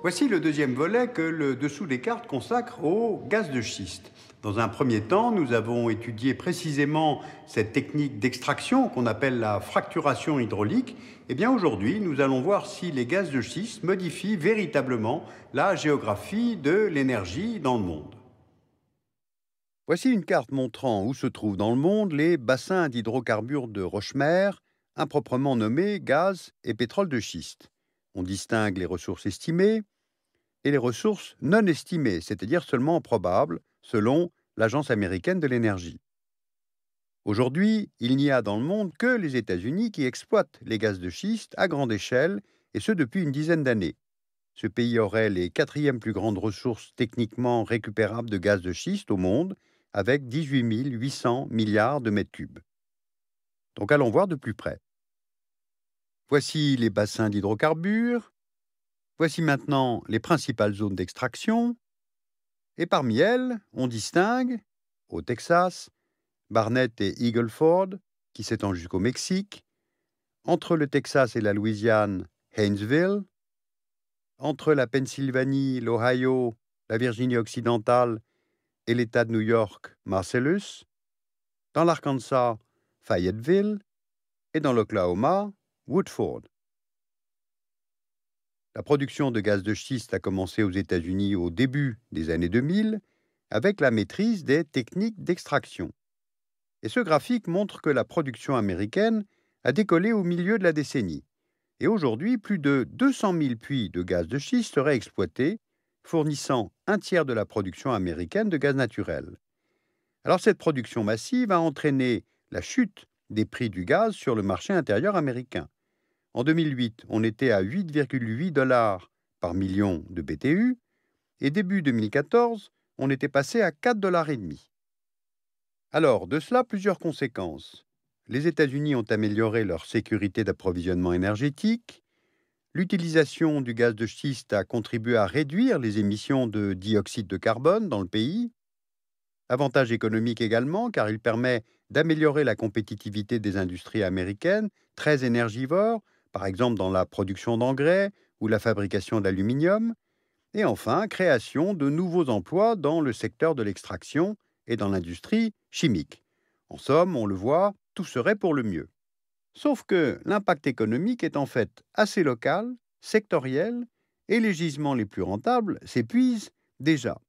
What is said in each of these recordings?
Voici le deuxième volet que le dessous des cartes consacre au gaz de schiste. Dans un premier temps, nous avons étudié précisément cette technique d'extraction qu'on appelle la fracturation hydraulique. Eh bien aujourd'hui, nous allons voir si les gaz de schiste modifient véritablement la géographie de l'énergie dans le monde. Voici une carte montrant où se trouvent dans le monde les bassins d'hydrocarbures de roche-mère, improprement nommés gaz et pétrole de schiste. On distingue les ressources estimées et les ressources non estimées, c'est-à-dire seulement probables, selon l'Agence américaine de l'énergie. Aujourd'hui, il n'y a dans le monde que les États-Unis qui exploitent les gaz de schiste à grande échelle, et ce depuis une dizaine d'années. Ce pays aurait les quatrièmes plus grandes ressources techniquement récupérables de gaz de schiste au monde, avec 18 800 milliards de mètres cubes. Donc allons voir de plus près. Voici les bassins d'hydrocarbures. Voici maintenant les principales zones d'extraction. Et parmi elles, on distingue, au Texas, Barnett et Eagle Ford, qui s'étend jusqu'au Mexique, entre le Texas et la Louisiane, Haynesville, entre la Pennsylvanie, l'Ohio, la Virginie occidentale et l'État de New York, Marcellus, dans l'Arkansas, Fayetteville, et dans l'Oklahoma, Woodford. La production de gaz de schiste a commencé aux États-Unis au début des années 2000, avec la maîtrise des techniques d'extraction. Et ce graphique montre que la production américaine a décollé au milieu de la décennie. Et aujourd'hui, plus de 200 000 puits de gaz de schiste seraient exploités, fournissant un tiers de la production américaine de gaz naturel. Alors cette production massive a entraîné la chute des prix du gaz sur le marché intérieur américain. En 2008, on était à 8,8 dollars par million de BTU, et début 2014, on était passé à 4,5 dollars. Alors, de cela, plusieurs conséquences. Les États-Unis ont amélioré leur sécurité d'approvisionnement énergétique. L'utilisation du gaz de schiste a contribué à réduire les émissions de dioxyde de carbone dans le pays. Avantage économique également, car il permet d'améliorer la compétitivité des industries américaines, très énergivores, par exemple dans la production d'engrais ou la fabrication d'aluminium. Et enfin, création de nouveaux emplois dans le secteur de l'extraction et dans l'industrie chimique. En somme, on le voit, tout serait pour le mieux. Sauf que l'impact économique est en fait assez local, sectoriel, et les gisements les plus rentables s'épuisent déjà.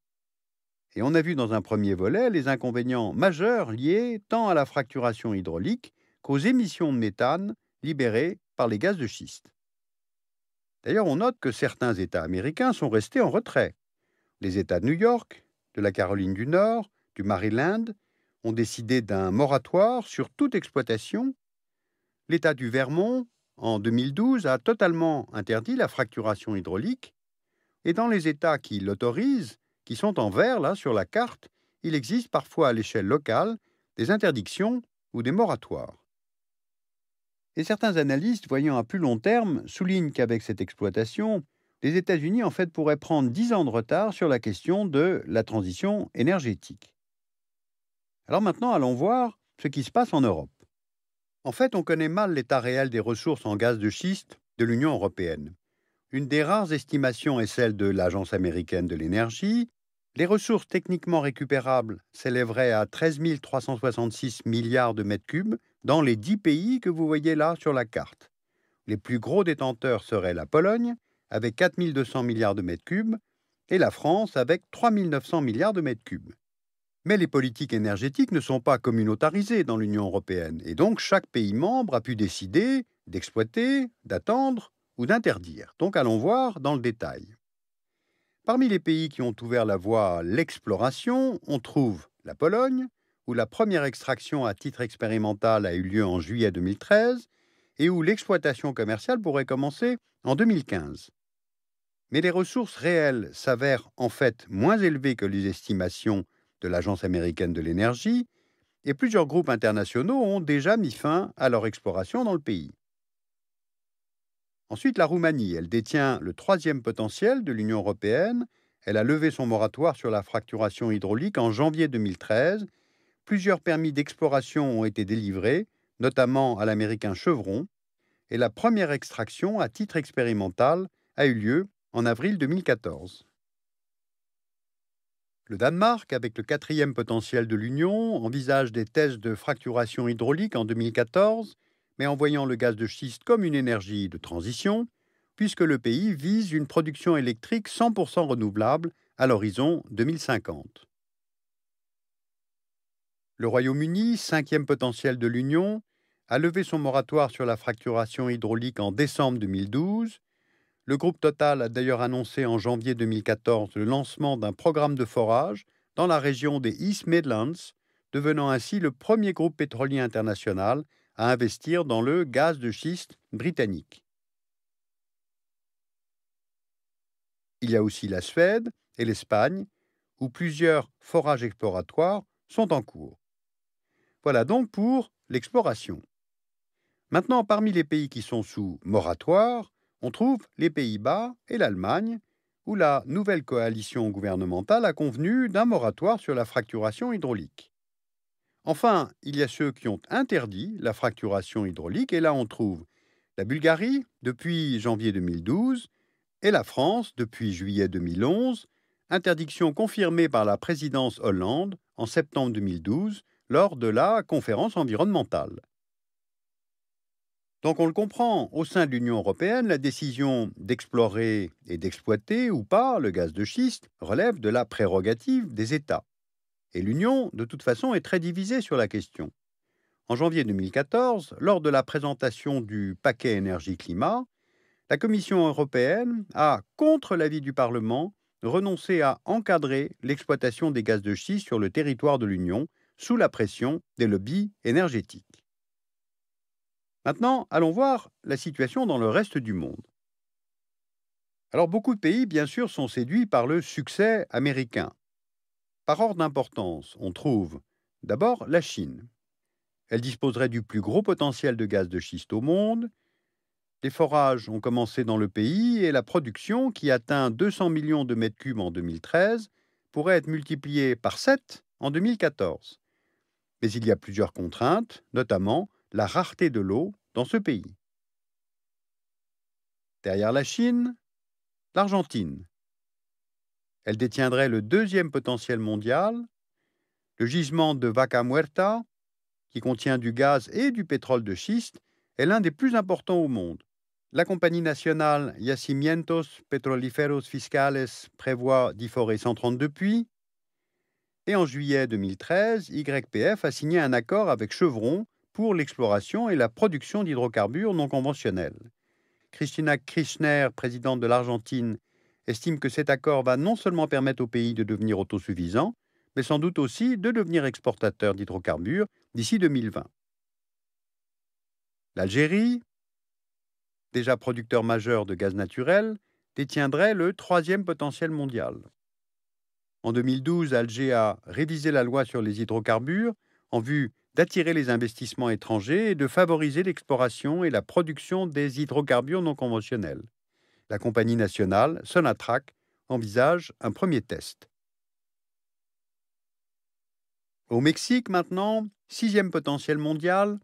Et on a vu dans un premier volet les inconvénients majeurs liés tant à la fracturation hydraulique qu'aux émissions de méthane libérées par les gaz de schiste. D'ailleurs, on note que certains États américains sont restés en retrait. Les États de New York, de la Caroline du Nord, du Maryland ont décidé d'un moratoire sur toute exploitation. L'État du Vermont, en 2012, a totalement interdit la fracturation hydraulique. Et dans les États qui l'autorisent, qui sont en vert là sur la carte, il existe parfois à l'échelle locale des interdictions ou des moratoires. Et certains analystes, voyant à plus long terme, soulignent qu'avec cette exploitation, les États-Unis en fait pourraient prendre 10 ans de retard sur la question de la transition énergétique. Alors maintenant, allons voir ce qui se passe en Europe. En fait, on connaît mal l'état réel des ressources en gaz de schiste de l'Union européenne. Une des rares estimations est celle de l'Agence américaine de l'énergie. Les ressources techniquement récupérables s'élèveraient à 13 366 milliards de mètres cubes dans les 10 pays que vous voyez là sur la carte. Les plus gros détenteurs seraient la Pologne, avec 4 200 milliards de mètres cubes, et la France, avec 3 900 milliards de mètres cubes. Mais les politiques énergétiques ne sont pas communautarisées dans l'Union européenne, et donc chaque pays membre a pu décider d'exploiter, d'attendre ou d'interdire. Donc allons voir dans le détail. Parmi les pays qui ont ouvert la voie à l'exploration, on trouve la Pologne, où la première extraction à titre expérimental a eu lieu en juillet 2013 et où l'exploitation commerciale pourrait commencer en 2015. Mais les ressources réelles s'avèrent en fait moins élevées que les estimations de l'Agence américaine de l'énergie, et plusieurs groupes internationaux ont déjà mis fin à leur exploration dans le pays. Ensuite, la Roumanie, elle détient le troisième potentiel de l'Union européenne. Elle a levé son moratoire sur la fracturation hydraulique en janvier 2013. Plusieurs permis d'exploration ont été délivrés, notamment à l'américain Chevron, et la première extraction à titre expérimental a eu lieu en avril 2014. Le Danemark, avec le quatrième potentiel de l'Union, envisage des tests de fracturation hydraulique en 2014, mais en voyant le gaz de schiste comme une énergie de transition, puisque le pays vise une production électrique 100% renouvelable à l'horizon 2050. Le Royaume-Uni, cinquième potentiel de l'Union, a levé son moratoire sur la fracturation hydraulique en décembre 2012. Le groupe Total a d'ailleurs annoncé en janvier 2014 le lancement d'un programme de forage dans la région des East Midlands, devenant ainsi le premier groupe pétrolier international à investir dans le gaz de schiste britannique. Il y a aussi la Suède et l'Espagne, où plusieurs forages exploratoires sont en cours. Voilà donc pour l'exploration. Maintenant, parmi les pays qui sont sous moratoire, on trouve les Pays-Bas et l'Allemagne, où la nouvelle coalition gouvernementale a convenu d'un moratoire sur la fracturation hydraulique. Enfin, il y a ceux qui ont interdit la fracturation hydraulique, et là on trouve la Bulgarie depuis janvier 2012 et la France depuis juillet 2011, interdiction confirmée par la présidence Hollande en septembre 2012 lors de la conférence environnementale. Donc on le comprend, au sein de l'Union européenne, la décision d'explorer et d'exploiter ou pas le gaz de schiste relève de la prérogative des États. Et l'Union, de toute façon, est très divisée sur la question. En janvier 2014, lors de la présentation du paquet énergie-climat, la Commission européenne a, contre l'avis du Parlement, renoncé à encadrer l'exploitation des gaz de schiste sur le territoire de l'Union sous la pression des lobbies énergétiques. Maintenant, allons voir la situation dans le reste du monde. Alors, beaucoup de pays, bien sûr, sont séduits par le succès américain. Par ordre d'importance, on trouve d'abord la Chine. Elle disposerait du plus gros potentiel de gaz de schiste au monde. Les forages ont commencé dans le pays et la production, qui atteint 200 millions de mètres cubes en 2013, pourrait être multipliée par 7 en 2014. Mais il y a plusieurs contraintes, notamment la rareté de l'eau dans ce pays. Derrière la Chine, l'Argentine. Elle détiendrait le deuxième potentiel mondial. Le gisement de Vaca Muerta, qui contient du gaz et du pétrole de schiste, est l'un des plus importants au monde. La compagnie nationale Yacimientos Petrolíferos Fiscales prévoit d'y forer 132 puits. Et en juillet 2013, YPF a signé un accord avec Chevron pour l'exploration et la production d'hydrocarbures non conventionnels. Cristina Kirchner, présidente de l'Argentine, estime que cet accord va non seulement permettre au pays de devenir autosuffisant, mais sans doute aussi de devenir exportateur d'hydrocarbures d'ici 2020. L'Algérie, déjà producteur majeur de gaz naturel, détiendrait le troisième potentiel mondial. En 2012, Alger a révisé la loi sur les hydrocarbures en vue d'attirer les investissements étrangers et de favoriser l'exploration et la production des hydrocarbures non conventionnels. La compagnie nationale, Sonatrach, envisage un premier test. Au Mexique, maintenant, sixième potentiel mondial,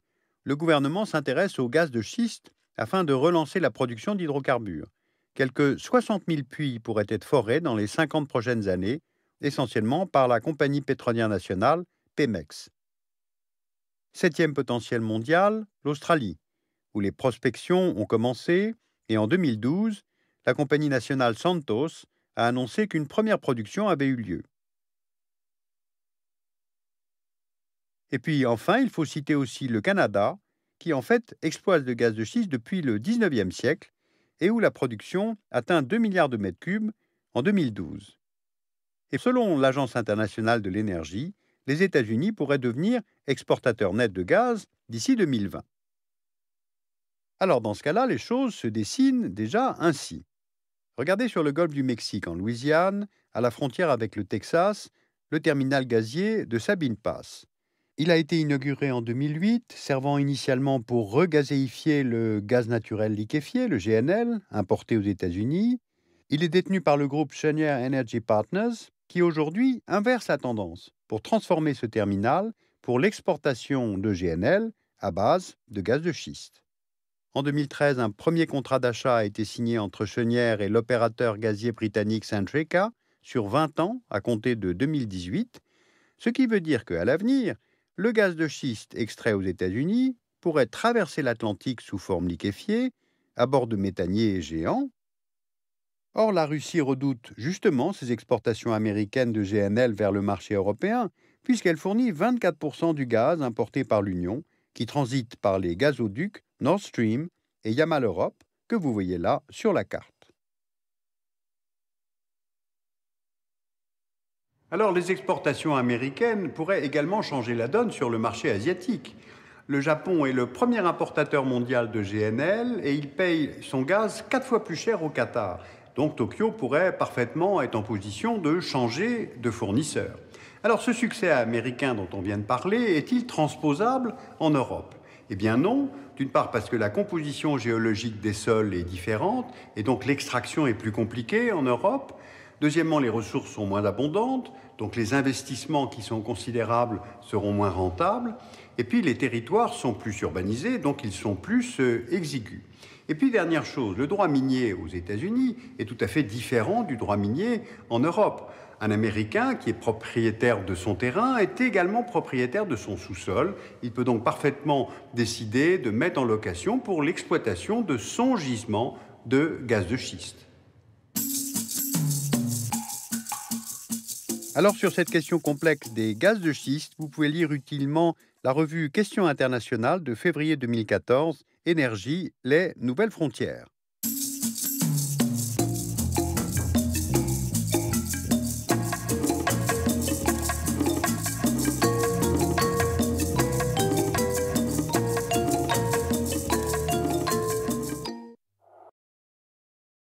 le gouvernement s'intéresse au gaz de schiste afin de relancer la production d'hydrocarbures. Quelques 60 000 puits pourraient être forés dans les 50 prochaines années, essentiellement par la compagnie pétrolière nationale, Pemex. Septième potentiel mondial, l'Australie, où les prospections ont commencé, et en 2012, la compagnie nationale Santos a annoncé qu'une première production avait eu lieu. Et puis enfin, il faut citer aussi le Canada, qui en fait exploite le gaz de schiste depuis le 19e siècle et où la production atteint 2 milliards de mètres cubes en 2012. Et selon l'Agence internationale de l'énergie, les États-Unis pourraient devenir exportateurs nets de gaz d'ici 2020. Alors dans ce cas-là, les choses se dessinent déjà ainsi. Regardez sur le golfe du Mexique, en Louisiane, à la frontière avec le Texas, le terminal gazier de Sabine Pass. Il a été inauguré en 2008, servant initialement pour regazéifier le gaz naturel liquéfié, le GNL, importé aux États-Unis. Il est détenu par le groupe Cheniere Energy Partners, qui aujourd'hui inverse la tendance pour transformer ce terminal pour l'exportation de GNL à base de gaz de schiste. En 2013, un premier contrat d'achat a été signé entre Cheniere et l'opérateur gazier britannique Centrica sur 20 ans à compter de 2018, ce qui veut dire qu'à l'avenir, le gaz de schiste extrait aux États-Unis pourrait traverser l'Atlantique sous forme liquéfiée à bord de méthaniers géants. Or, la Russie redoute justement ces exportations américaines de GNL vers le marché européen, puisqu'elle fournit 24% du gaz importé par l'Union, qui transite par les gazoducs Nord Stream et Yamal Europe, que vous voyez là sur la carte. Alors, les exportations américaines pourraient également changer la donne sur le marché asiatique. Le Japon est le premier importateur mondial de GNL et il paye son gaz 4 fois plus cher au Qatar. Donc Tokyo pourrait parfaitement être en position de changer de fournisseur. Alors ce succès américain dont on vient de parler est-il transposable en Europe? Eh bien non, d'une part parce que la composition géologique des sols est différente et donc l'extraction est plus compliquée en Europe. Deuxièmement, les ressources sont moins abondantes, donc les investissements qui sont considérables seront moins rentables. Et puis les territoires sont plus urbanisés, donc ils sont plus exigus. Et puis dernière chose, le droit minier aux États-Unis est tout à fait différent du droit minier en Europe. Un Américain qui est propriétaire de son terrain est également propriétaire de son sous-sol. Il peut donc parfaitement décider de mettre en location pour l'exploitation de son gisement de gaz de schiste. Alors sur cette question complexe des gaz de schiste, vous pouvez lire utilement la revue Questions internationales de février 2014, Énergie, les nouvelles frontières.